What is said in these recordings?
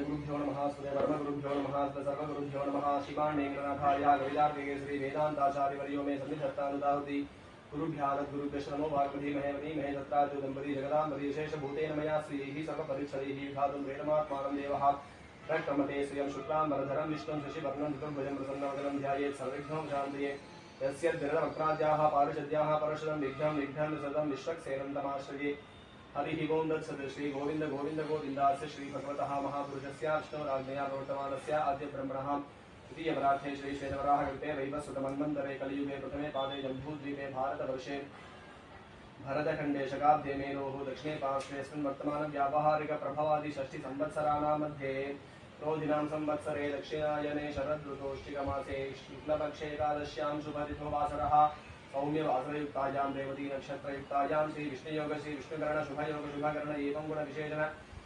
गुरुभ्यो नमः स्तुते परमगुरुभ्यो नमः सर्वगुरुभ्यो नमः शिवाण्येन्द्रनाथार्य कवितार्किके श्री वेदांताचार्यवर्यो मे सन्निधत्तानुदाहुति गुरुभ्यानद्गुरुभ्यश्च नमो वाग्मधीमहे वधीमहे तत्राजो दम्पती जगदाम्बरी विशेषभूतेन मया श्रीः सर्वपरिच्छदैः विधातुं प्रेरमात्मानं देवः प्रक्रमते श्रियं शुक्लाम्बरधरं विष्णुं शशिवर्णं चतुर्भुजं प्रसन्नवदनं ध्यायेत् सर्वविघ्नोपशान्तये यस्य दृढवक्त्राद्याः पारिषद्याः परशुरं विघ्नं सदं विश्वक्सेनं तमाश्रये हरिः ओं तत्सत् श्री गोविंद गोविंद गोविन्दास्य श्री भगवतः महापुरुषस्य विष्णोराज्ञया प्रवर्तमानस्य आद्य ब्रह्मणः तृतीय परार्थे श्री श्वेतवराहकल्पे वैवस्वतमन्वन्तरे कलियुगे प्रथमे पादे जम्बूद्वीपे भारतवर्षे भरतखण्डे शकाब्दे मेरोः दक्षिणे पार्श्वेऽस्मिन् वर्तमानव्यावहारिकप्रभवादि षष्ठिसंवत्सराणां मध्ये रोधिनां संवत्सरे दक्षिणायने शरदृतोष्टिकमासे शुक्लपक्षे एकादश्यां शुभतिथो वासरः सौम्यवासरयुक्तायां रेवती नक्षत्रयुक्तायां श्री विष्णुयोग श्री विष्णुकरण शुभयोग शुभकर्ण एवं गुणविशेषण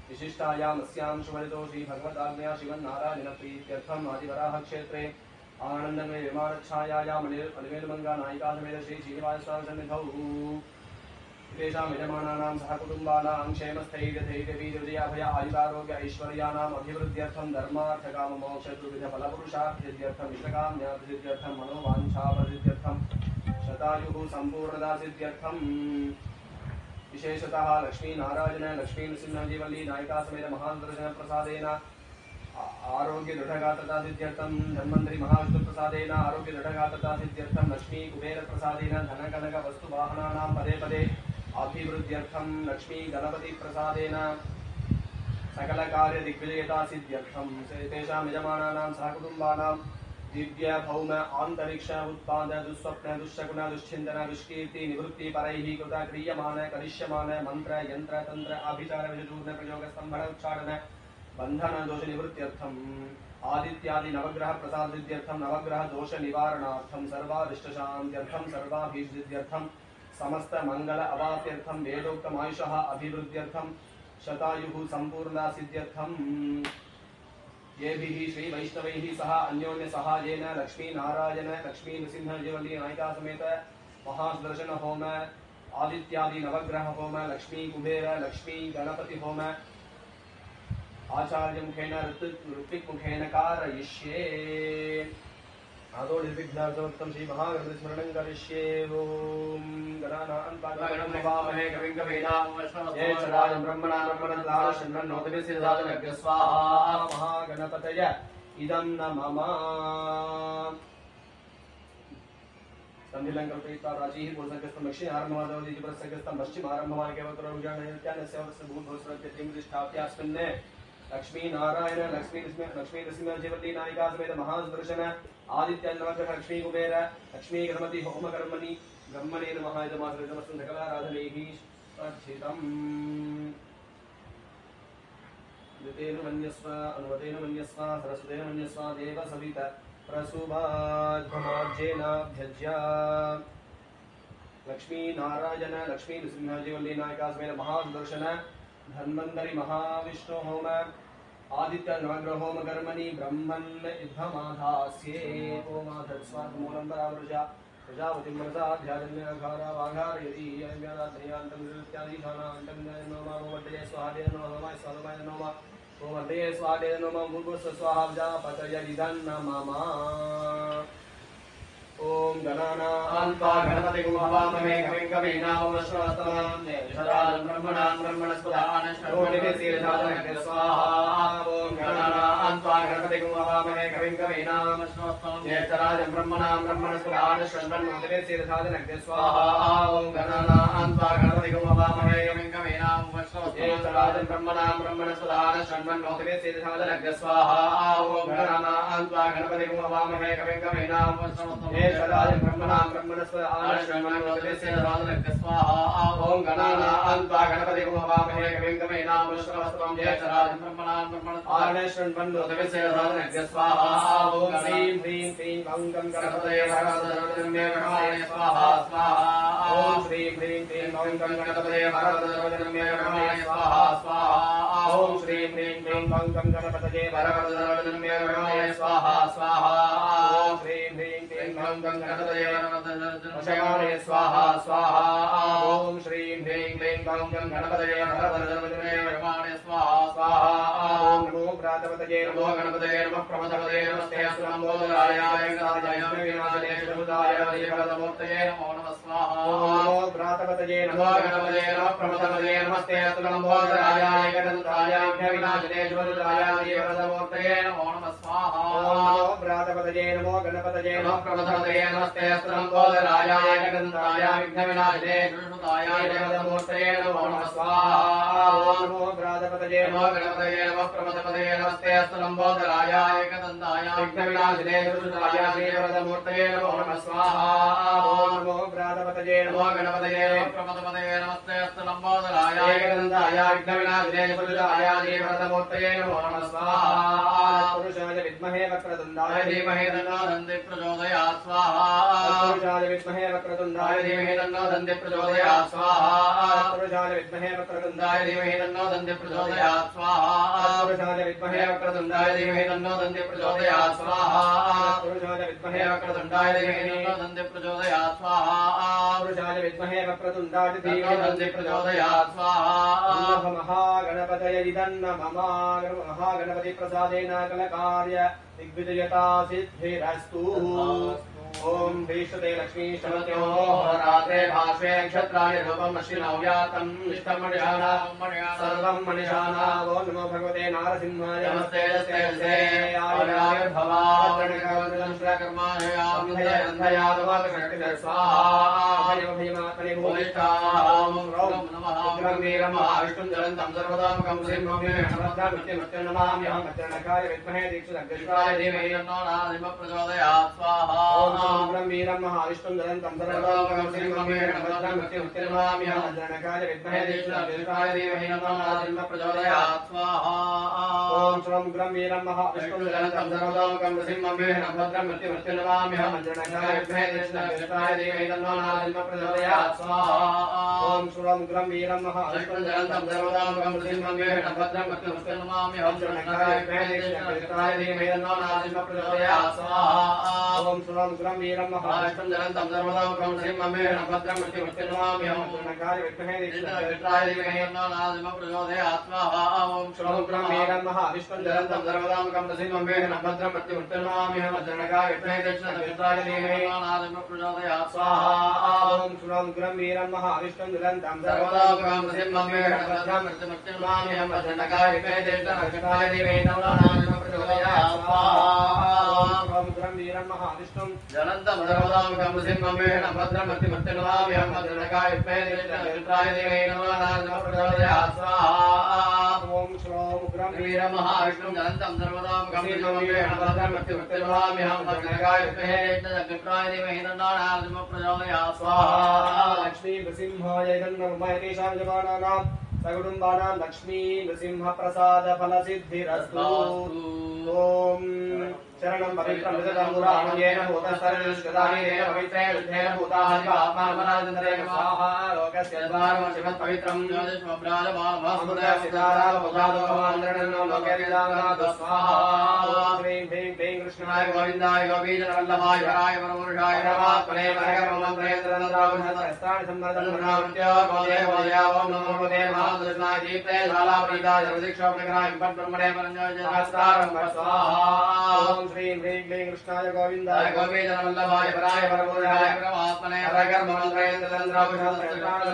विशिष्टायाम् अस्यां शुभरितो श्री भगवदाज्ञया शिवन्नारायण प्रीत्यर्थम् आदिवराह क्षेत्रे आनन्दमय विमानच्छायायाम् अनिमेलमङ्गा नायिका समेत श्री श्रीनिवासस्वामी सन्निधौ तेषां यजमानानां सहकुटुम्बानां क्षेमस्थैर्यधैर्यवीर्यजयाभय आयुरारोग्य ऐश्वर्याणाम् अभिवृद्ध्यर्थं धर्मार्थकाममोक्षचतुर्विधफलपुरुषार्थसिद्ध्यर्थम् इष्टकाम्यासिद्ध्यर्थं मनोवाञ्छाफलसिद्ध्यर्थं शतायुः सम्पूर्णतासिद्ध्यर्थं विशेषतः लक्ष्मी नारायण लक्ष्मी नृसिंहजीवल्ली नायिका समेत महादर्शन प्रसादेन आरोग्य दृढ़गात्रता सिद्ध्यर्थं धन्वन्तरि महाविष्णु प्रसादेन आरोग्य दृढ़गात्रता सिद्ध्यर्थं लक्ष्मी कुबेर प्रसादेन धनकनक वस्तुवाहनानां पदे पदे अभिवृद्ध्यर्थं लक्ष्मी गणपति प्रसादेन सकल कार्य दिग्विजयता सिद्ध्यर्थं तेषां यजमानानां सहकुटुम्बानां दिव्य भौम आंतरिक्ष उत्पाद दुस्वप्न दुश्शकुन दुश्चिंतन दुष्कीर्ति निवृत्ति परैः कृत क्रियमान करिष्यमान मंत्र यंत्र तंत्र आभिचार विचूर्ण प्रयोग स्तंभन उच्चारण बंधन दोष निवृत्त्यर्थम आदित्यादि नवग्रह प्रसाद सिद्ध्यर्थम नवग्रह दोष निवारणार्थम सर्वारिष्ट शांत्यर्थम सर्वाभीष्टित्यर्थम समस्त मंगल अवाप्यर्थम वेदोक्तम आयुषः अभिवृद्ध्यर्थम शतायुः संपूर्णा सिद्ध्यर्थम येभिः श्री वैष्णवैः सह अन्योन्य सहायेन लक्ष्मी नारायण लक्ष्मी नृसिंहजीवल्ली नायिका समेत महासुदर्शन होम आदित्यादि नवग्रह होम लक्ष्मी कुबेर लक्ष्मी गणपति होम आचार्य मुखेन ऋत्विक मुखेन कारयिष्ये आदो निर्विघ्नार्थम श्री महागणपति स्मरणं करिष्ये ओम गणानां नमामहे कविं कवीनां जयचराय ब्रह्मणा ब्रह्मणद्वारा शन्नोतवे सिद्धादनग्र स्वाहा महागणपतय इदं नमः संधिलंकल्पयित्वा राजीः पूर्णसंकस्तं दक्षिणारम्भमादवदीति प्रसंकस्तं पश्चिमारम्भमार्गवतरोरुजानयत्यानस्य भूतभूतस्वरत्यतिं प्रतिष्ठाप्यास्मिन् लक्ष्मी नारायण लक्ष्मी नृसिंहजीवल्ली नायिका समेत महासुदर्शन आदित्य नवग्रह लक्ष्मी कुबेर लक्ष्मी गणपति होम कर्मणि ब्रह्मणे नमः इदमाश्रितमस्तु सकलाराधनैः स्पर्शितम् ऋतेन मन्यस्व अनुमतेन मन्यस्व सरस्वतेन मन्यस्व देव सवित प्रसूभाध्वमार्जेनाभ्यज्य लक्ष्मी नारायण लक्ष्मी नृसिंहजीवल्ली नायिका समेत महासुदर्शन धन्वन्तरि महाविष्णु होम आदित्य नवग्रह होम कर्मणि ब्रह्मन् युद्धमाधास्ये ओमाधत्स्वात्मूलं परावृजा प्रजापतिं मनसा ध्यायन्यघारा वाघारयति अयम्यादाध्यान्तं निरुत्यादिशानान्तं नमोवर्तये स्वाहादेन नमः स्वाहाय नमः ओवर्तये स्वाहादेन नमः भूर्भुवस्व स्वाहा प्रजापतये इदं नमः ओम गणानां त्वा गणपतिं हवामहे कविं कवीनामुपश्रवस्तमं जयशराजं ब्रह्मणां ब्रह्मणस्पदान श्रवणेन स्वाहा ओम गणानां त्वा गणपतिं हवामहे कविं कवीनामुपश्रवस्तमं जयशराजं ब्रह्मणां ब्रह्मणस्पदान श्रवणेन स्वाहा ओम गणानां त्वा गणपतिं हवामहे कविं कवीनामुपश्रवस्तमं जयशराजं ब्रह्मणां ब्रह्मणस्पदान श्रवणेन स्वाहा ओम गणानां त्वा गणपतिं हवामहे कविं कवीनामुपश्रवस्तमं जयशराजं ब्रह्मणां ब्रह्मणस्पदान श्रवणेन स्वाहा ओम गणानां त्वा गणपतिं हवामहे कविं कवीनामुपश्रवस्तमं जयशराजं ब्रह्मणां ब्रह्मणस्पदान श्रवणेन स्वाहा ओम श्रीं ह्रीं क्लीं गं गणपतये वरदरवदनमे स्वाहा स्वाहा ओम श्रीं ह्रीं क्लीं गं गणपतये वरदरवदनमे स्वाहा स्वाहा ओम श्रीं ह्रीं क्लीं गं गणपतये वरदरवदनमे स्वाहा स्वाहा ओम श्रीं ह्रीं क्लीं गं गणपतये वरदरवदनमे स्वाहा स्वाहा ओम श्रीं ह्रीं क्लीं गं गणपतये वरदरवदनमे स्वाहा स्वाहा ओम नमो व्रातपतये नमो गणपतये नमः प्रमथपतये नमस्ते लम्बोदराय वेङ्कटाय विघ्नविनाशने शुभदाय देवदमूर्तये नमो नमः स्वाहा नमो व्रातपतये नमो गणपतये नमः प्रमथपतये नमस्ते लम्बोदराय वेङ्कटाय विघ्नविनाशने शुभदाय देवदमूर्तये नमो नमः स्वाहा नमो व्रातपतये नमो गणपतये नमः प्रमथपतये नमस्ते लम्बोदराय वेङ्कटाय विघ्नविनाशने शुभदाय देवदमूर्तये नमो नमः स्वाहा नमो व्रातपतये नमो गणपतये नमः प्रमथपतये नमस्ते लम्बोदराय एकदन्ताय विघ्नविनाशिने शुभदाय देवदमूर्तये नमो नमः स्वाहा नमो व्रातपतये नमो गणपतये नमः प्रमथपतये नमस्ते लम्बोदराय एकदन्ताय विघ्नविनाशिने शुभदाय देवदमूर्तये नमो नमः स्वाहा पुरुषाय विद्महे वक्रतुण्डाय धीमहि तन्नो दन्ति प्रचोदयात् स्वाहा पुरुषाय विद्महे वक्रतुण्डाय धीमहि तन्नो दन्ति प्रचोदयात् स्वाहा पुरुषाय विद्महे वक्रतुण्डाय धीमहि तन्नो दन्ति प्रचोदयात् स्वाहा पुरुषाय विद्महे वक्रतुण्डाय धीमहि तन्नो दन्ति प्रचोदयात् स्वाहा पुरुषाय विद्महे वक्रतुण्डाय धीमहि तन्नो दन्ति प्रचोदयात् स्वाहा पुरुषाय विद्महे वक्रतुण्डाय धीमहि दन्ति प्रचोदयात् स्वाहा महागणपतये इदन्न मम महागणपति प्रसादेन कलकार्य दिग्विजयता सिद्धिरस्तु ओम भीष्मते लक्ष्मी शमत्यो रात्रे भाष्वे नक्षत्राणि रूपम् अश्विनौ जातम् निष्ठम् मणिषाणा सर्वम् मणिषाणा वो नमो भगवते नारसिंहाय नमस्ते नमस्ते आयुर्भवान् कर्माणि स्वाहा भयमात्मने भूमिष्ठाम् नमः वीरम् महाविष्णुम् जलन्तम् सर्वतोमुखम् श्रीमृत्युमृत्युम् नमाम्यहम् मत्यर्णकाय विद्महे दीक्षितग्रहिताय धीमहि तन्नो नारसिंहः प्रचोदयात् स्वाहा वीरं महाविष्णुं जलन्तं सर्वतोमुखं श्रीमन्वीरभद्रं मृत्युमुत्तिर्माम्यहम् अजनकाय विद्महे दीक्षिताय धीमहि तन्नो नारसिंहः प्रचोदयात् स्वाहा ॐ श्रं ग्रं वीरं महाविष्णुं जलन्तं सर्वतोमुखं श्रीमन्वीरभद्रं मृत्युमुत्तिर्माम्यहम् अजनकाय विद्महे दीक्षिताय धीमहि तन्नो नारसिंहः प्रचोदयात् स्वाहा ॐ श्रं ग्रं वीरं महाविष्णुं जलन्तं सर्वतोमुखं श्रीमन्वीरभद्रं मृत्युमुत्तिर्माम्यहम् अजनकाय विद्महे दीक्षिताय धीमहि तन्नो नारसिंहः प्रचोदयात् स्वाहा ॐ श्रं ग्रं वीरं महाविष्णुं जलन्तं सर्वतोमुखं श्रीमन्वीरभद्रं मृत्युमुत्तिर्माम्यहम् अजनकाय विद्महे दीक्षिताय धीमहि तन्नो नारसिंहः प्रचोदयात् स्वाहा ॐ श्रं ग्रं वीरं महाविष्णुं जलन्तं सर्वतोमुखं श्रीमन्वीरभद्रं मृत्युमुत्तिर्माम्यहम् अजनकाय विद्महे दीक्षिताय धीमहि तन्नो नारसिंहः प्रचोदयात् स्वाहा ॐ श्रं ग्रं वीरं महाविष्णुं जलन्तं सर्वतोमुखं श्रीमन्वीरभद्रं मृत्युमुत्तिर्माम्यहम् अजनकाय विद्महे दीक्षिताय धीमहि तन्नो नारसिंहः प्रचोदयात् स्वाहा ॐ ग्रं वीरं महाविष्णुं जलन्तं सर्वतोमुखं श्रीमन्वीरभद्रं मृत्युमुत्तिर्माम्यहम् अजनकाय विद्महे दीक्षिताय धीमहि तन्नो नारसिंहः प्रचोदयात् स्वाहा ॐ श्रं ग्रं वीरं महाविष्णुं जलन्तं सर्वतोमुखं श्रीमन्वीरभद्रं मृत्युमुत्तिर्माम्यहम् अजनकाय विद्महे दीक्षिताय धीमहि तन्नो नारसिंहः प्रचोदयात् स्वाहा लक्ष्मी नृसिंहाय नमः तेषां जवानानां सकुटुम्बानां लक्ष्मी नृसिंह प्रसाद फलसिद्धिरस्तु ॐ शरणं पवित्रं मृततमुरामयेन भूतस्तरनिष्कृतानेन पवित्रेण शुद्धेन भूताहात्मात्मनादन्तरेण स्वाहा लोकस्य द्वारं शिवत् पवित्रं ज्योतिष्मभ्राजमानमसुदसितारामभुजादोमान्द्रणो लोके विदानादो स्वाहा श्रीं ह्रीं क्लीं कृष्णाय गोविन्दाय गोपीजनवल्लभाय हराय परमपुरुषाय परमात्मने परममन्त्रेन्द्रनन्द्रावुषस्त्राणि सम्मर्दन्मनामृत्यो गोदे गोदया ॐ नमो भगवते महादृष्णाय दीप्ते ज्वालाप्रीताय जगदीक्षोपनिग्रहाय ब्रह्मणे परञ्जोजनस्तारं स्वाहा श्रीं ह्रीं क्लीं कृष्णाय गोविन्दाय गोपीजनवल्लभाय हराय परमपुरुषाय परमात्मने परममन्त्रेन्द्रनन्द्रावुषस्त्राणि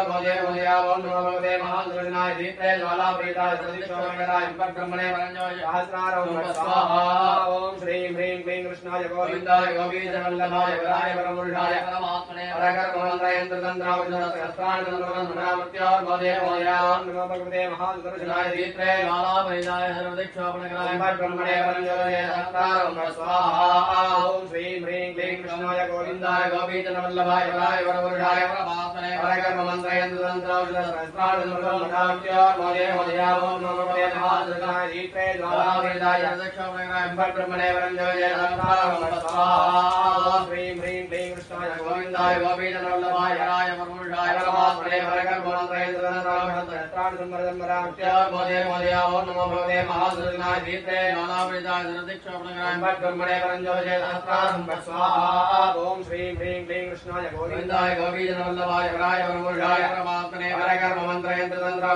गोदे गोदया ॐ नमो भगवते महादृष्णाय दीप्ते ज्वालाप्रीताय जगदीक्षोपनिग्रहाय ब्रह्मणे परञ्जोजनस्तारं स्वाहा ॐ श्रीं ह्रीं क्लीं कृष्णाय गोविन्दाय गोपीजनवल्लभाय हराय परमपुरुषाय परमात्मने परममन्त्रेन्द्रनन्द्रावुषस्त्राणि गोदे गोदया ॐ नमो भगवते महादृष्णाय दीप्ते ज्वालाप्रीताय जगदीक्षोपनिग्रहाय ब्रह्मणे परञ्जोजनस्तारं स्वाहा ॐ श्रीं ह्रीं क्लीं कृष्णाय गोविन्दाय गोपीजनवल्लभाय हराय परमपुरुषाय परमात्मने परममन्त्रेन्द्रनन्द्रावुषस्त्राणि गोदे गोदया ॐ नमो भगवते महादृष्णाय दीप्ते ज्वालाप्रीताय जगदीक्षोपनिग्रहाय ब्रह्मणे परञ्जोजनस्तारं स्वाहा ॐ श्रीं ह्रीं क्लीं कृष्णाय गोविन्दाय गोपीजनवल्लभाय हराय परमपुरुषाय परमात्मने परममन्त्रेन्द्रनन्द्रावुषस्त्राणि गोदे गोदया ॐ नमो भगवते महादृष्णाय दीप्ते ज्वालाप्रीताय जगदीक्षोपनिग्रहाय ब्रह्मणे परञ्जोजनस्तारं स्वाहा ॐ श्रीं ह्रीं क्लीं कृष्णाय गोविन्दाय गोपीजनवल्लभाय हराय परमपुरुषाय परमात्मने परममन्त्रेन्द्रनन्द्रावुषस्त्राणि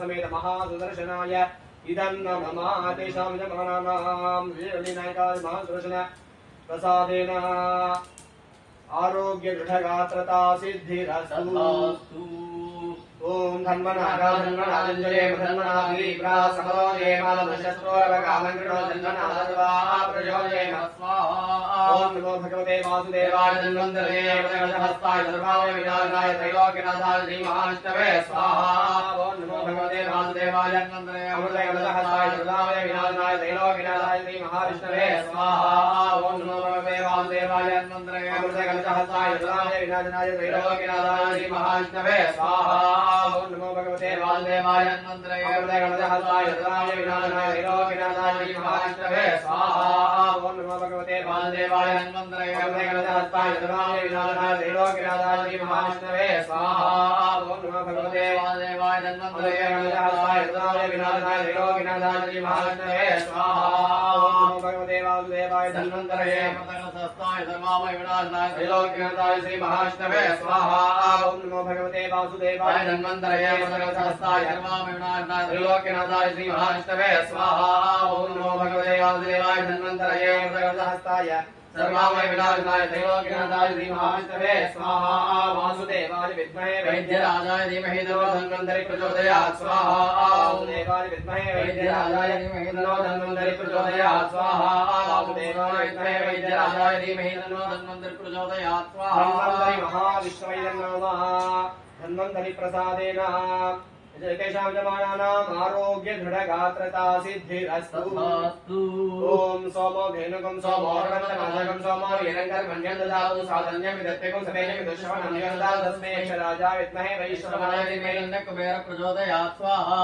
समेत महासुदर्शनाय इदं नमः तेषां जमानानां वीरविनायकाय महासुदर्शन प्रसादेन आरोग्य दृढगात्रता सिद्धिरस्तु ओम धन्वनाराधन्वनादंजले धन्वनागिरिप्रा समरोजे मालदशस्त्रोरकामङ्कृणो धन्वनादर्वा प्रजोजेन स्वाहा ओम नमो भगवते वासुदेवाय धन्वन्तरे वदगजहस्ताय सर्वाय विनाशाय त्रैलोक्यनाथाय श्रीमहाविष्णवे स्वाहा ओम नमो भगवते वासुदेवाय धन्वन्तरे अमृतगजहस्ताय सर्वाय विनाशाय त्रैलोक्यनाथाय श्रीमहाविष्णवे स्वाहा ओम नमो भगवते वासुदेवाय धन्वन्तरे अमृतगजहस्ताय सर्वाय विनाशाय त्रैलोक्यनाथाय श्रीमहाविष्णवे स्वाहा ओम नमो भगवते वासुदेवाय धन्वन्तरे अमृतगजहस्ताय सर्वाय विनाशाय त्रैलोक्यनाथाय श्रीमहाविष्णवे स्वाहा ओम नमो भगवते वासुदेवाय धन्वन्तरे अमृतगजहस्ताय सर्वाय विनाशाय त्रैलोक्यनाथाय श्रीमहाविष्णवे स्वाहा ओम नमो भगवते वासुदेवाय धन्वन्तरे अमृतगजहस्ताय सर्वाय विनाशाय त्रैलोक्यनाथाय श्रीमहाविष्णवे स्वाहा ओम नमो भगवते वासुदेवाय धन्वन्तरे अमृतगजहस्ताय सर्वाय विनाशाय त्रैलोक्यनाथाय श्रीमहाविष्णवे स्वाहा ओम नमो भगवते वासुदेवाय धन्वन्तरे अमृतगजहस्ताय सर्वाय विनाशाय त्रैलोक्यनाथाय श्रीमहाविष्णवे स्वाहा ओम नमो भगवते वासुदेवाय धन्वन्तरे अमृतगजहस्ताय सर्वाय विनाशाय त्रैलोक्यनाथाय श्रीमहाविष्णवे स्वाहा वासुदेवाय विद्महे वैद्यराजाय धीमहि तन्नो धन्वन्तरि प्रचोदयात् स्वाहा वासुदेवाय विद्महे वैद्यराजाय धीमहि तन्नो धन्वन्तरि प्रचोदयात् स्वाहा वासुदेवाय विद्महे वैद्यराजाय धीमहि तन्नो धन्वन्तरि प्रचोदयात् स्वाहा धन्वन्तरि महाविष्णवे नमः धन्वन्तरि प्रसादेन तेषां जमानानाम् आरोग्य दृढगात्रता सिद्धिरस्तु ओम सोमो धेनुकं सोमो अर्वन्तमादकं सोमो वीरङ्कर्मण्यं ददातु साधन्यं विदत्तेकं समेयं विदुष्यवनं योगदात् तस्मै राजाय विद्महे वैश्रवणाय धीमहि कुबेर प्रचोदयात् स्वाहा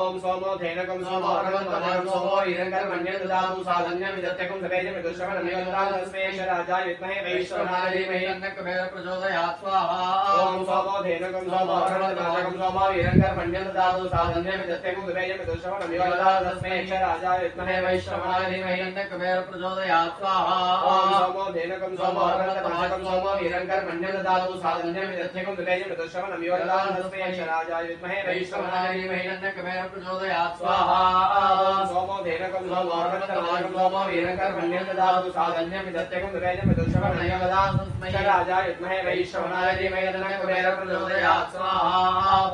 ओम सोमो धेनुकं सोमो अर्वन्तमादकं सोमो वीरङ्कर्मण्यं ददातु साधन्यं विदत्तेकं समेयं विदुष्यवनं योगदात् तस्मै राजाय विद्महे वैश्रवणाय धीमहि कुबेर प्रचोदयात् स्वाहा ओम सोमो धेनुकं सोमो अर्वन्तमादकं सोमो वीरङ्कर्मण्यं ददातु साधन्यं विदत्तेकं समेयं विदुष्यवनं योगदात् तस्मै राजाय विद्महे वैश्रवणाय धीमहि कुबेर प्रचोदयात् स्वाहा ओम सोमो धेनुकं सोमो अर्वन्तमादकं सोमो वीरङ्कर्मण्यं ददातु साधन्यं विदत्तेकं समेयं विदुष्यवनं योगदात् तस्मै राजाय विद्महे वैश्रवणाय धीमहि कुबेर प्रचोदयात् स्वाहा ओम सोमो धेनुकं सोमो अर्वन्तमादकं सोमो वीरङ्कर्मण्यं ददातु साधन्यं विदत्तेकं समेयं विदुष्यवनं योगदात् तस्मै राजाय विद्महे वैश्रवणाय धीमहि कुबेर प्रचोदयात् स्वाहा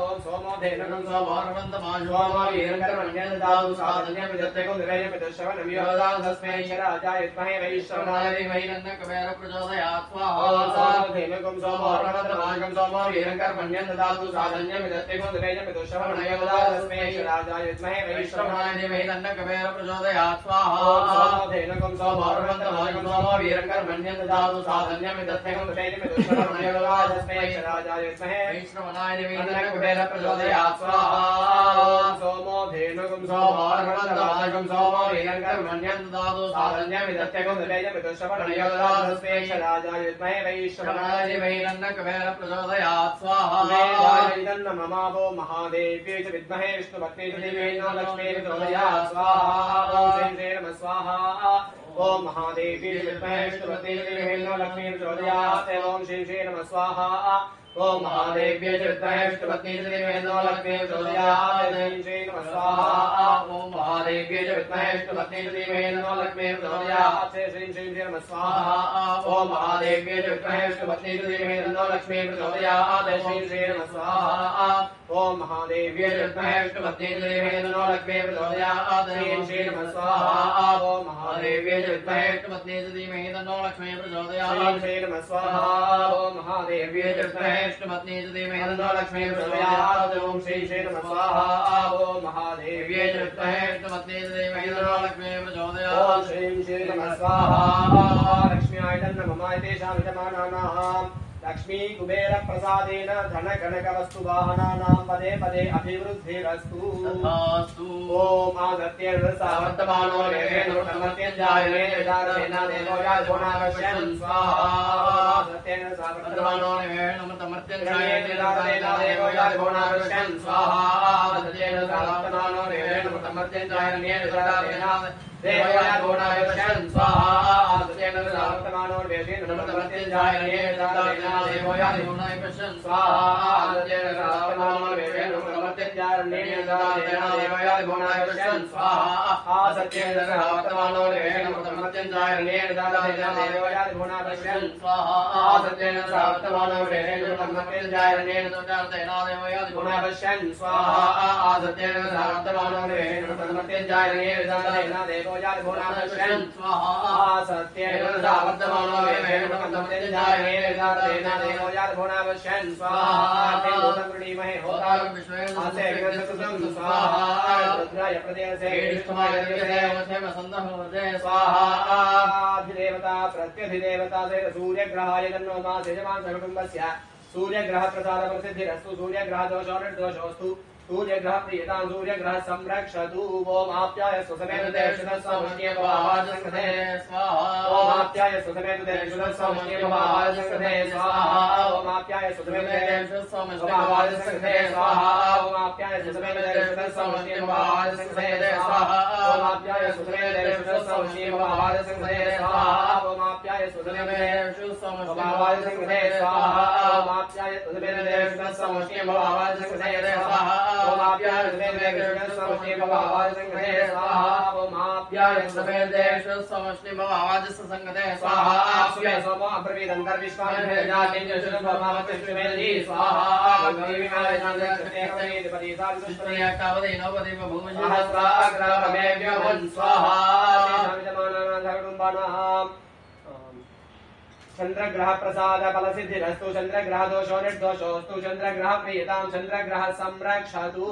ओम सोमो धेनुकं सोमो अर्वन्तमादकं सोमो वीरङ्कर्मण्यं ददातु साधन्यं विदत्तेकं समेयं विदुष्यवनं योगदात् तस्मै राजाय विद्महे वैश्रवणाय धीमहि कुबेर प्रचोदयात् स्वाहा ओम सोमो धेनुकं सोमो अर्वन्तमादकं सोमो वीरङ्कर्मण्यं ददातु साधन्यं विदत्तेकं समेयं विदुष्यवनं योगदात् तस्मै राजाय विद्महे वैश्रवणाय धीमहि कुबेर प्रचोदयात् स्वाहा ओम सोमो धेनुकं सोमो अर्वन्तमादकं सोमो वीरङ्कर्मण्यं ददातु साधन्यं विदत्तेकं समेयं विदुष्यवनं योगदात् तस्मै राजाय विद्महे वैश्रवणाय धीमहि कुबेर प्रचोदयात् स्वाहा ओम सोमो धेनुकं सोमो अर्वन्तमादकं सोमो वीरङ्कर्मण्यं ददातु साधन्यं विदत्तेकं समेयं विदुष्यवनं योगदात् तस्मै राजाय विद्महे वैश्रवणाय धीमहि कुबेर प्रचोदयात् स्वाहा इदं नमो महादेव्यै च विद्महे विष्णुपत्न्यै च धीमहि लक्ष्मी प्रचोदयात् स्वाहा ओम श्रीं श्री नमः स्वाहा ओम महादेव्यै च विद्महे विष्णुपत्न्यै च धीमहि लक्ष्मी प्रचोदयात् ओम श्रीं श्री नमः स्वाहा ओम महादेव्यै च विद्महे विष्णुपत्नी च धीमहि तन्नो लक्ष्मी प्रचोदयात् श्री नमः स्वाहा ओम महादेव्यै च विद्महे विष्णुपत्नी च धीमहि तन्नो लक्ष्मी प्रचोदयात् श्री नमः स्वाहा ओम महादेव्यै च विद्महे विष्णुपत्नी च धीमहि तन्नो लक्ष्मी प्रचोदयात् श्री नमः स्वाहा ओम महादेव्यै च विद्महे विष्णुपत्नी च धीमहि तन्नो लक्ष्मी प्रचोदयात् श्री नमः स्वाहा ओम महादेव्यै च विद्महे विष्णुपत्नी च धीमहि तन्नो लक्ष्मी प्रचोदयात् श्री नमः स्वाहा ओम महादेव्यै च विद्महे विष्णुपत्नी च धीमहि तन्नो लक्ष्मी प्रचोदयात् ओम श्री नमः स्वाहा ओम महादेव्यै च विद्महे विष्णुपत्नी च धीमहि तन्नो लक्ष्मी प्रचोदयात् ओम श्री नमः स्वाहा लक्ष्म्याय नमः तेषां विद्यमानानां लक्ष्मी कुबेर प्रसादेन धन कनक वस्तु वाहनानां पदे पदे अभिवृद्धिरस्तु तथास्तु ओम आगत्यर् सावर्तमानो रेणु समत्यञ्जायने विदारेण देवो यागुणावश्यं स्वाहा आगत्यर् सावर्तमानो रेणु समत्यञ्जायने विदारेण देवो यागुणावश्यं स्वाहा आगत्यर् सावर्तमानो रेणु समत्यञ्जायने विदारेण देवो यागुणावश्यं स्वाहा आगत्यर् सावर्तमानो रेणु समत्यञ्जायने विदारेण देवो यागुणावश्यं स्वाहा आगत्यर् सावर्तमानो रेणु समत्यञ्जायने विदारेण देवो यागुणावश्यं स्वाहा आगत्यर् सावर्तमानो रेणु समत्यञ्जायने विदारेण देवो यागुणावश्यं स्वाहा आगत्यर् सावर्तमानो रेणु समत्यञ्जायने विदारेण देवो यागुणावश्यं स्वाहा आगत्यर् सावर्तमानो रेणु समत्यञ्जायने विदारेण देवो यागुणावश्यं स्वाहा आगत्यर् सावर्तमानो रेणु समत्यञ्जायने विदारेण देवो यागुणावश्यं स्वाहा तेनोतमृणीमहे होतारं विश्वेशे विगतसुतं स्वाहा रुद्राय प्रदेशे विष्णुमाय देवसे वसन्तः स्वाहा अधिदेवता प्रत्यधिदेवता से सूर्यग्रहाय तन्नो मासे जमान कुटुम्बस्य सूर्यग्रह प्रसाद प्रसिद्धिरस्तु सूर्यग्रह दोषोऽस्तु सूर्यग्रह प्रियतां सूर्यग्रह संरक्षतु ओम आप्याय सुसमेत देवशुद्धस्वमन्ये भवाय संघते स्वाहा ओम आप्याय सुसमेत देवशुद्धस्वमन्ये भवाय संघते स्वाहा ओम आप्याय सुसमेत देवशुद्धस्वमन्ये भवाय संघते स्वाहा ओम आप्याय सुसमेत देवशुद्धस्वमन्ये भवाय संघते स्वाहा ओम आप्याय सुसमेत देवशुद्धस्वमन्ये भवाय संघते स्वाहा ओम आप्याय सुसमेत देवशुद्धस्वमन्ये भवाय संघते स्वाहा ओम आप्याय सुसमेत देवशुद्धस्वमन्ये भवाय संघते स्वाहा ओम आप्याय सुसमेत देवशुद्धस्वमन्ये भवाय संघते स्वाहा ओम आप्याय सुसमेत देवशुद्धस्वमन्ये भवाय संघते स्वाहा सूर्य सोमो अब्रवीदंतर विश्वामित्र जाति जशुद्ध भवामते श्रीमेधि स्वाहा गंगवी विमाय संघते हरिपति सावित्रिय कावदे नवदे भूमि सहस्राग्रमेभ्यो स्वाहा तेषां कुटुम्बानां चंद्रग्रह प्रसाद फलसिद्धिरस्तु चंद्रग्रह दोषो निर्दोषोस्तु चंद्रग्रह प्रियतां चंद्रग्रह संरक्षतु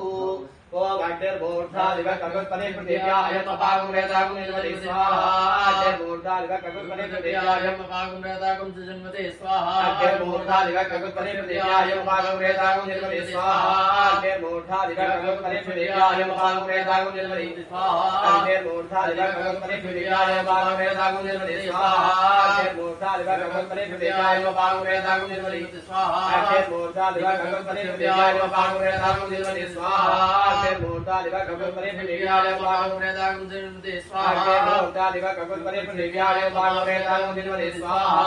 ओम अग्निर्मूर्धादिव कगुत्पदे पृथिव्याय पागुं वेदागुं निर्मते स्वाहा अग्निर्मूर्धादिव कगुत्पदे पृथिव्याय पागुं वेदागुं जन्मते स्वाहा अग्निर्मूर्धादिव कगुत्पदे पृथिव्याय पागुं वेदागुं निर्मते स्वाहा अग्निर्मूर्धादिव कगुत्पदे पृथिव्याय पागुं वेदागुं निर्मते स्वाहा अग्निर्मूर्धादिव कगुत्पदे पृथिव्याय पागुं वेदागुं निर्मते स्वाहा अग्निर्मूर्धादिव कगुत्पदे पृथिव्याय पागुं वेदागुं निर्मते स्वाहा अग्निर्मूर्धादिव कगुत्पदे पृथिव्याय पागुं वेदागुं निर्मते स्वाहा मूर्तादिव कगुत्पदे पृथिव्याय पागुं वेदागुं निर्मते स्वाहा मूर्तादिव कगुत्पदे पृथिव्याय पागुं वेदागुं निर्मते स्वाहा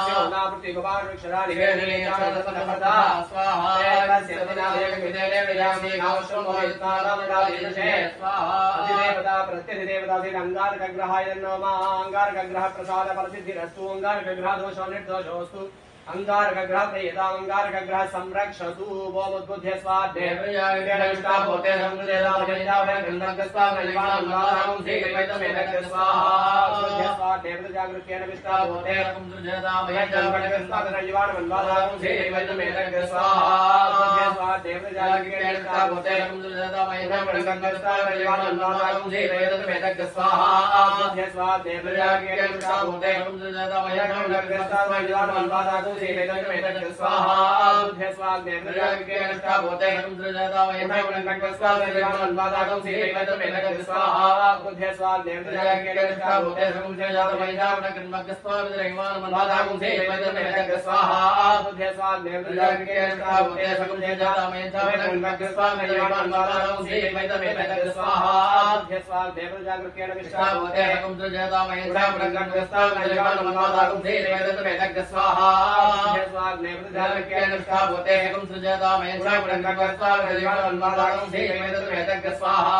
शिवनापृति भवान् अक्षराणि वेदने चारदपदपदा स्वाहा तस्य तदिनादेव विदेने विदामि गावशो मोहितानामदादिशे स्वाहा अधिदेवता प्रत्यधिदेवता से अंगारकग्रहाय नमः अंगारकग्रह प्रसाद फलसिद्धिरस्तु अंगारकग्रह दोषो निर्दोषोस्तु अंगारकग्रह प्रियतां अंगारकग्रह संरक्षतु ओम उद्बुद्ध्य स्वाध्यायष्टा भूते समुद्रेदावजन्यावहे गन्धर्गस्वामनिवानं श्रीवैतमेनस्य स्वाहा उद्बुद्ध्य स्वाध्यायजागृत्येन विष्टा भूते समुद्रेदावजन्यावहे श्रीवैतमेनस्य स्वाहा उद्बुद्ध्य स्वाध्यायजागृत्येन विष्टा भूते समुद्रेदावजन्यावहे श्रीवैतमेनस्य स्वाहा उद्बुद्ध्य स्वाध्यायजागृत्येन विष्टा भूते समुद्रेदावजन्यावहे स्वाहा बुद्धे स्वाग्नेन्द्रजागृत्येनष्टा भूते समुद्रजातावयंभवनकस्वागनिर्वाणवादागं श्रीवैतमेनस्य स्वाहा बुद्धे स्वाग्नेन्द्रजागृत्येनष्टा भूते समुद्रजातावयंभवनकस्वागनिर्वाणवादागं श्रीवैतमेनस्य स्वाहा बुद्धे स्वाग्नेन्द्रजागृत्येनष्टा भूते समुद्रजातावयंभवनकस्वागनिर्वाणवादागं श्रीवैतमेनस्य स्वाहा बुद्धे स्वाग्नेन्द्रजागृत्येनष्टा भूते समुद्रजातावयंभवनकस्वागनिर्वाणवादागं श्रीवैतमेनस्य स्वाहा स्वाग्ने प्रजापत्ये निष्ठा भूते एकं सृजता मयञ्च पुरङ्गस्वागं सेवेतमेतज्ञ स्वाहा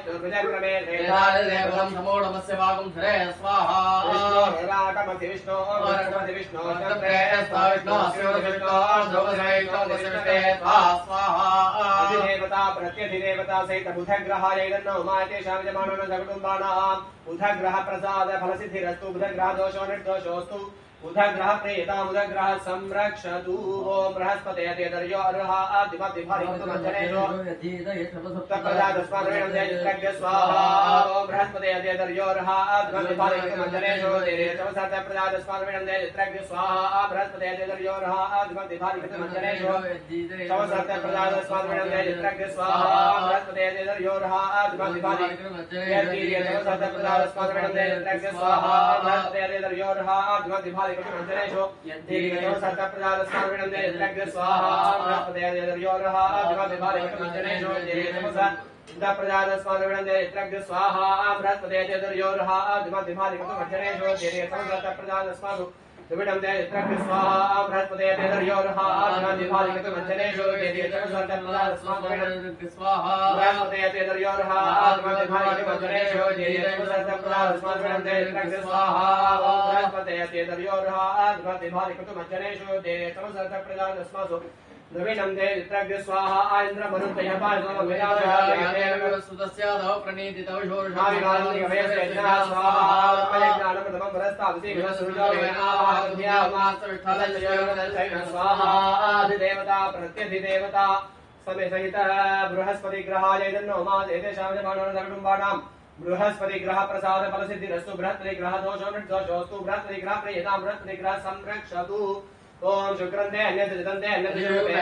प्रजाक्रमे देवं समोढमस्य वागं धरे स्वाहा विष्णो विष्णो विष्णो स्वाहा प्रत्यधिदेवता सहित बुधग्रहाय नमः जगुटुम्बानां बुधग्रह प्रसाद फलसिद्धिरस्तु बुधग्रह दोषो निर्दोषोऽस्तु बुधग्रह प्रेता बुधग्रह संरक्षतु ओम बृहस्पते तेदर्यो अर्हा आदिमतिभारिकमञ्जनेषु तत्प्रजातस्माद्वेणं जयचित्रज्ञ स्वाहा ओम बृहस्पते तेदर्यो अर्हा आदिमतिभारिकमञ्जनेषु तत्प्रजातस्माद्वेणं जयचित्रज्ञ स्वाहा बृहस्पते तेदर्यो अर्हा आदिमतिभारिकमञ्जनेषु तत्प्रजातस्माद्वेणं जयचित्रज्ञ स्वाहा बृहस्पते तेदर्यो अर्हा आदिमतिभारिकमञ्जनेषु तत्प्रजातस्माद्वेणं जयचित्रज्ञ स्वाहा बृहस्पते तेदर्यो अर्हा आदिमतिभारिकमञ्जनेषु मंजनेशो यद्दीर्घो सत्प्रजातस्माद्वेणं जयचित्रज्ञ स्वाहा बृहस्पते तेदर्यो अर्हा आदिमतिभारिकमञ्जनेषु यद्दीर्घो सत्प्रजातस्माद्वेणं जयचित्रज्ञ स्वाहा बृहस्पते तेदर्यो अर्हा आदिमतिभारिकमञ्जनेषु यद्दीर्घो सत्प्रजातस्माद्वेणं जयचित्रज्ञ स्वाहा बृहस्पते तेदर्यो अर्हा आदिमतिभारिकमञ्जनेषु यद्दीर्घो सत्प्रजातस्माद्वेणं स्वाहा बृहस्पते तेदर्यो अर्हा आदिमतिभारिकमञ्जनेषु यद्दीर्घो सत्प्रजातस्माद्वेणं जयचित्रज्ञ स्वाहा बृहस्पते तेदर्यो अर्हा आदिमतिभारिकमञ्जनेषु यद्दीर्घो सत्प्रजातस्माद्वेणं द्रविणं जयचित्रज्ञ स्वाहा आइन्द्र मरुतयः पार्श्वं विराजः सुतस्य दौ प्रणीतितौ शोषाविनालिकभयस्य स्वाहा ज्ञानप्रथमं वरस्ताभिषेकः सुरजावेनाहारद्यामास्तविष्ठलस्य स्वाहा आदिदेवता प्रत्यधिदेवता समे सहित बृहस्पति ग्रहाय नमः एतेषां जमानानां बृहस्पति ग्रह प्रसाद फलसिद्धिरस्तु बृहस्पति ग्रह दोषो निर्दोषोऽस्तु बृहस्पति ग्रह प्रियतां बृहस्पति ग्रह संरक्षतु ओम शुक्रंदे अन्यद्रदंदे अन्यद्रदे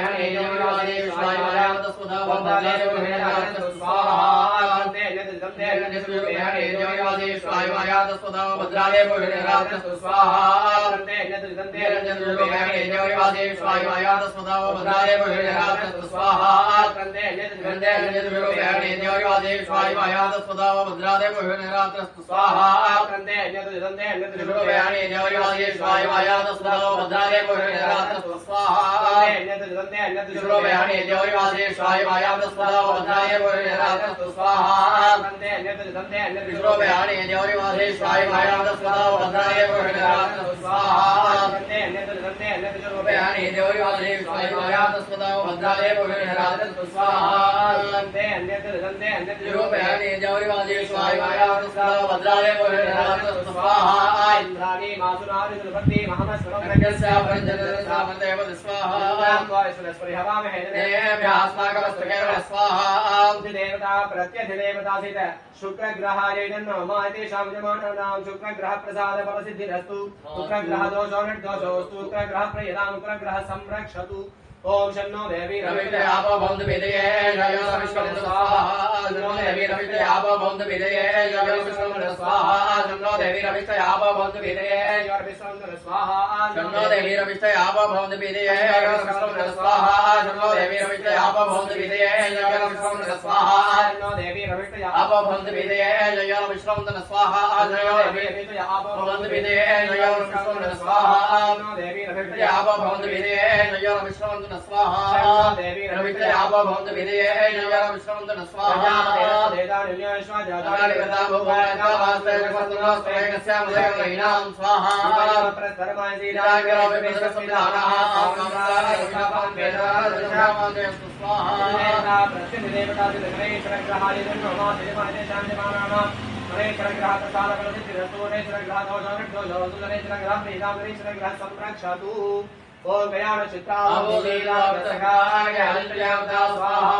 शुक्र ग्रहाय नमः तेषां जमानानां शुक्र ग्रह प्रसाद फलसिद्धिरस्तु शुक्र ग्रह दोषो निर्दोषोऽस्तु शुक्र ग्रह प्रियतां शुक्र ग्रह संरक्षतु ओम शन्नो देवी रविते आपो भवन्तु विदये जय विष्णु स्वाहा शन्नो देवी रविते आपो भवन्तु विदये जय विष्णु स्वाहा शन्नो देवी रविते आपो भवन्तु विदये जय विष्णु स्वाहा शन्नो देवी रविते आपो भवन्तु विदये जय विष्णु स्वाहा शन्नो देवी रविते आपो भवन्तु विदये जय विष्णु स्वाहा शन्नो देवी रविते आपो भवन्तु विदये जय विष्णु स्वाहा शन्नो देवी रविते आपो भवन्तु विदये जय विष्णु स्वाहा शन्नो देवी रविते आपो भवन्तु विदये जय विष्णु स्वाहा देवी रविते आपो भवन्तु विदये जय विष्णु स्वाहा देदानिन्यश्व जातानिकता भुवनका वास्ते जगत्तुनस्तेकस्य मुदयकैनां स्वाहा प्रस्तरमाय सीताग्रो विश्वसंविधानः आमनारायणपान् वेदादशामादेस्तु स्वाहा देवता प्रत्यधिदेवता दिगणेश्वर ग्रहाय नमः देवाय शान्तिमानानां गणेश्वर ग्रह प्रसाद फलसिद्धिरस्तु गणेश्वर ग्रह दोषो निर्दोषोऽस्तु गणेश्वर ग्रह प्रीतां गणेश्वर ग्रह संरक्षतु ओम ज्ञान चित्राभूतिलादसगाय अल्पयावदा स्वाहा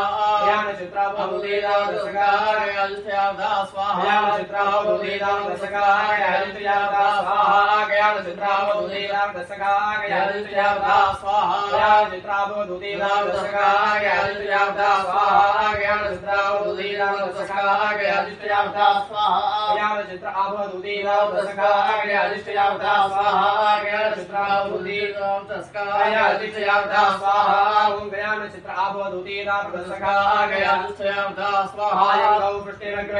ज्ञान चित्राभूतिलादसगाय अल्पयावदा स्वाहा ज्ञान चित्राभूतिलादसगाय अल्पयावदा स्वाहा ज्ञान चित्राभूतिलादसगाय अल्पयावदा स्वाहा ज्ञान चित्राभूतिलादसगाय अल्पयावदा स्वाहा ज्ञान चित्रावधूतीनामृतसखागयादिष्टयावता स्वाहा चित्र आभूतीनामृतसखागयादिष्टयावता स्वाहा चित्रावधूतीनामृतसखागयादिष्टयावता स्वाहा ओम गयान चित्र आभूतीनामृतसखागयादिष्टयावता स्वाहा गौ कृष्णेन्द्र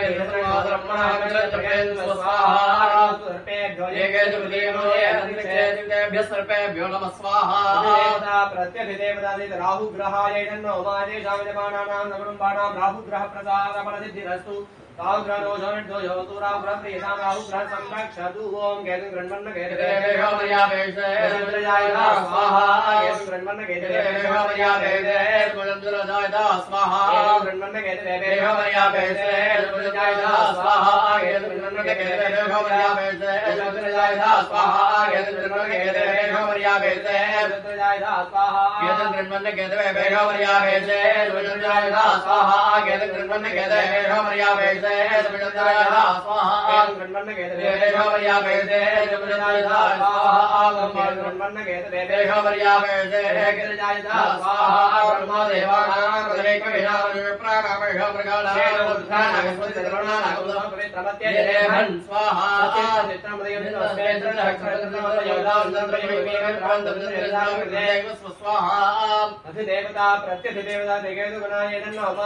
स्वाहा सर्पेभ्यो नमः स्वाहा प्रत्यभिदेवता राहु ग्रहाय नमो मादेशाय नमानानां नमरुम्बाणां राहु ग्रह प्रसादमनसिद्धिरस्तु ताग्रदोषो राहु प्रियतां राहु ग्रह संरक्षतु ओम केतु गृण्मन्न केतु मर्याय स्वाहा केतु गृण्मन्न केतु स्वाहा गृण्मन्न केतु मर्याय स्वाहा केतु गृण्मन्न केतु स्वाहा केतु गृण्मन्न केतु मर्याय स्वाहा केतु गृण्मन्न केतु मर्याय स्वाहा केतु गृण्मन्न केतु मर्याय स्वाहा गृण्मन्न केतु मर्याय स्वाहा गृण्मन्न केतु मर्याय स्वाहा ब्रह्मदेवानां अधिदेवता प्रत्यधिदेवता देवता गुणाय नमः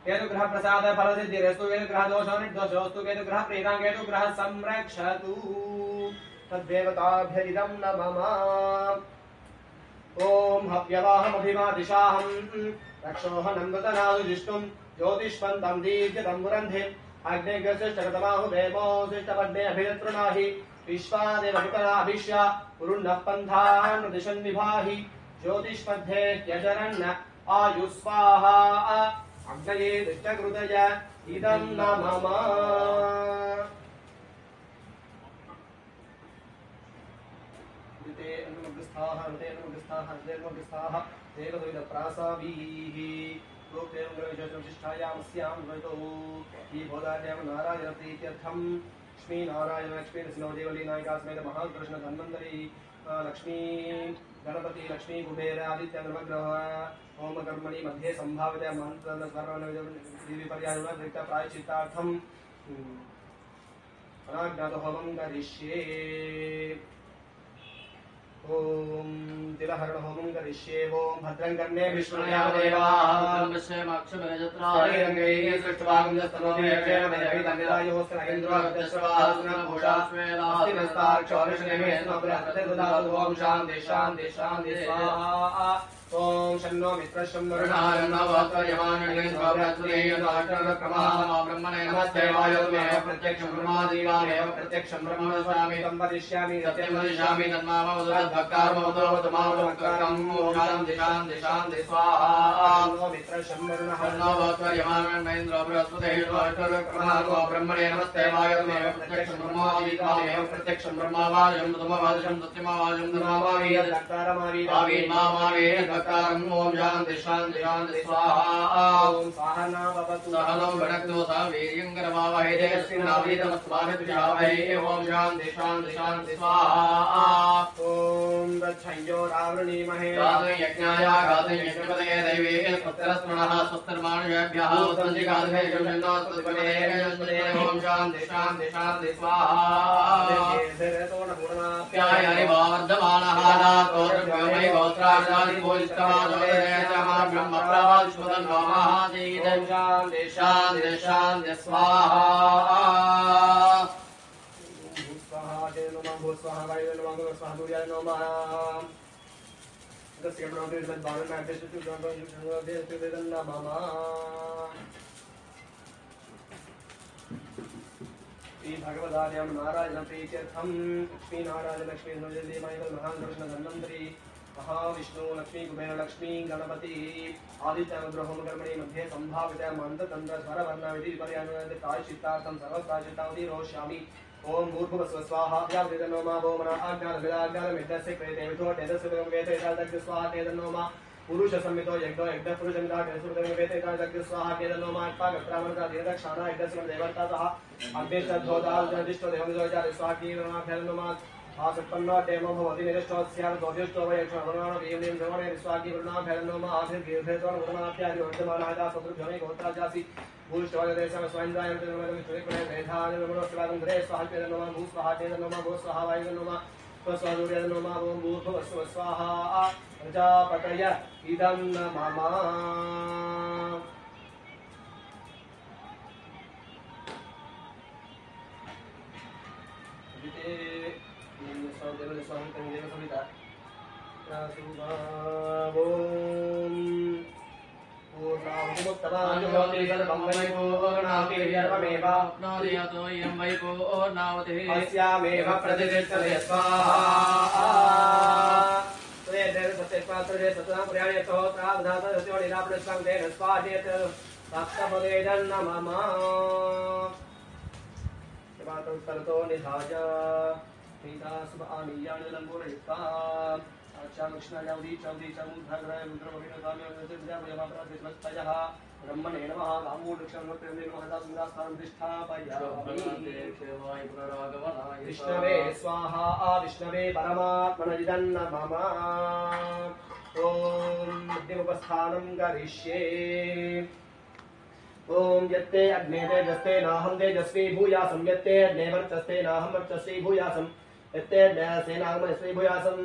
केतु ग्रह प्रसाद फलसिद्धिरस्तु केतु ग्रह दोषो निर्दोषोस्तु केतु ग्रह प्रीतां केतु ग्रह संरक्षतु तद्देवताभ्यरिदं नमः ओम हव्यवाहमभिमादिशाहं रक्षोहनं नृतनादुजिष्टुं ज्योतिष्पन्तं दीर्घतं मुरन्धे अग्नेग्रसिष्टगतमाहु देवो सिष्टपद्मे अभिरतृणाहि विश्वादेवहितराभिष्य पुरुन्नः पन्थान् दिशन् निभाहि ज्योतिष्पद्धे त्यजरन्न आयुस्वाहा अग्नये दिष्टकृतय इदं नमः लक्ष्मी नारायण लक्ष्मी नृसिंहदेवली नायिका समेत महाकृष्ण धन्वंतरी लक्ष्मी गणपति लक्ष्मी कुबेर आदित्य नवग्रह ओम कर्मणि मध्ये संभाव्यते मंत्र देवी पर्याय प्रायश्चित्तार्थम अनाज्ञात होमं करिष्ये ओम तिलहरण होमं करिष्ये ओम भद्रं कर्णे विष्णुयाम देवाः रंगैः सृष्टवागं दस्तनोमि यक्षेण ओम शांति शांति शांति स्वाहा ओम शन्नो मित्र शं वरुणः नवत्वयमानः स्वाब्रह्मणे ब्रह्मणे नमस्ते वायुर्मे प्रत्यक्षं ब्रह्मादीवामेव प्रत्यक्षं ब्रह्म स्वामी तं वदिष्यामि सत्यं वदिष्यामि तन्मामवदद्भक्तारमवदोमावदभक्तारम् ओम शान्ति शान्ति शान्ति स्वाहा शन्नो मित्र शं वरुणः नवत्वयमानः बृहस्पतिः ब्रह्मणे नमस्ते वायुर्मे प्रत्यक्षं ब्रह्मादीवामेव प्रत्यक्षं ब्रह्मवाजं तमवाजं सत्यमावाजं तमावामि यद्भक्तारमावीमावे ओम शांति शांति शांति स्वाहा ओम सहना भवतु सहनौ भुनक्तु सह वीर्यं करवावहै तेजस्विनावधीतमस्माभिर्विद्यावहै ओम शांति शांति शांति स्वाहा ओम दक्षयो रावृणीमहे यज्ञाय गाते यज्ञपतये दैवे पुत्रस्मरणः स्वस्तिर्मानुषेभ्यः ओम शांति शांति शांति स्वाहा प्यायनि वर्धमानः नाकोर्व्योमि गोत्रादि ब्रह्म शांति शांति शांति स्वाहा स्वाहा श्री भगवदार्यं नारायण प्रीत्यर्थं लक्ष्मी नारायण लक्ष्मी महाकृष्ण धन्वंतरी महाविष्णु लक्ष्मी कुबेर लक्ष्मी गणपति आदित्य अनुग्रह कर्मणि मध्ये संभावित मंत्र तंत्र स्वर वर्ण विधि पर्यानुगत प्रायश्चित्तार्थं सर्व प्रायश्चित्तावधि रोष्यामि ओम भूर्भुवस्व स्वाहा व्यावृतनो मा भौमना आज्ञान विराज्ञान मित्रस्य कृते विधो तेजस्य वेते एतद् स्वाहा तेदनो मा पुरुष संहितो यज्ञो यज्ञ पुरुष मिता तेजस्य वेते एतद् स्वाहा तेदनो मा पागत्रामणा दीर्घक्षाणा यज्ञस्य देवतातः अग्निष्ठोदाल जनिष्ठो देवजो स्वाहा कीर्णा तेदनो मा आसक्तन्नो टेमो भवति निरष्टोस्याम दोद्युष्टो वयक्षणवनानो वीवनिं जवने विस्वागी वरुणा भेदनोमा आभिर्गीर्भेतोन वरुणाप्यादि वर्तमानायता सदृभ्योनि गोत्राजासि भूष्टवाजदेशम स्वयंद्राय विष्णुनि कुणे मेधान विमनोस्वागं धरे स्वाहापेदनोमा भूस्वाहाटेदनोमा भूस्वाहा वायुदनोमा स्वस्वादूर्यदनोमा ओम भूर्भुवस्व स्वाहा प्रजापतय इदं नमः अस्यामेव प्रतिष्ठते स्वाहा उत्तरतो निधाय नीता सुभ आनीयान लंबोरयुक्ता अच्छा कृष्ण जावदी चौदी चमुद्रग्रह रुद्रमविनगाम्य विद्यावयमापराधिस्मत्तयः ब्रह्मणे नमः गामूढक्षं नमः दासुरास्थानं प्रतिष्ठापयामि विष्णवे स्वाहा विष्णवे परमात्मनः नमः ॐ मध्यमुपस्थानं करिष्ये ओम यत्ते अग्ने तेजस्ते नाहं तेजस्वी भूयासं यत्ते अग्ने वर्चस्ते नाहं वर्चस्वी भूयासं यत्ते अग्ने नाहं वर्चस्वी भूयासं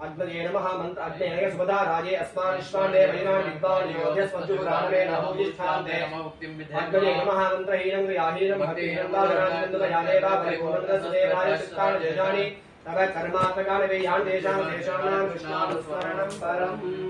अग्नये नमः मंत्र अग्ने सुपदा राजे अस्मान् विश्वान् देवैनां विद्वान् योध्यस्मज्जुरामे नमोदिष्ठान्ते अग्नये नमः मंत्रहीनं क्रियाहीनं भक्तिहीनं दासनानन्दयाने वा परिपूर्णसदेवाय चित्तानि जजानि तव कर्मात्मकानि वेयान् देशां देशानां कृष्णानुस्मरणं परम्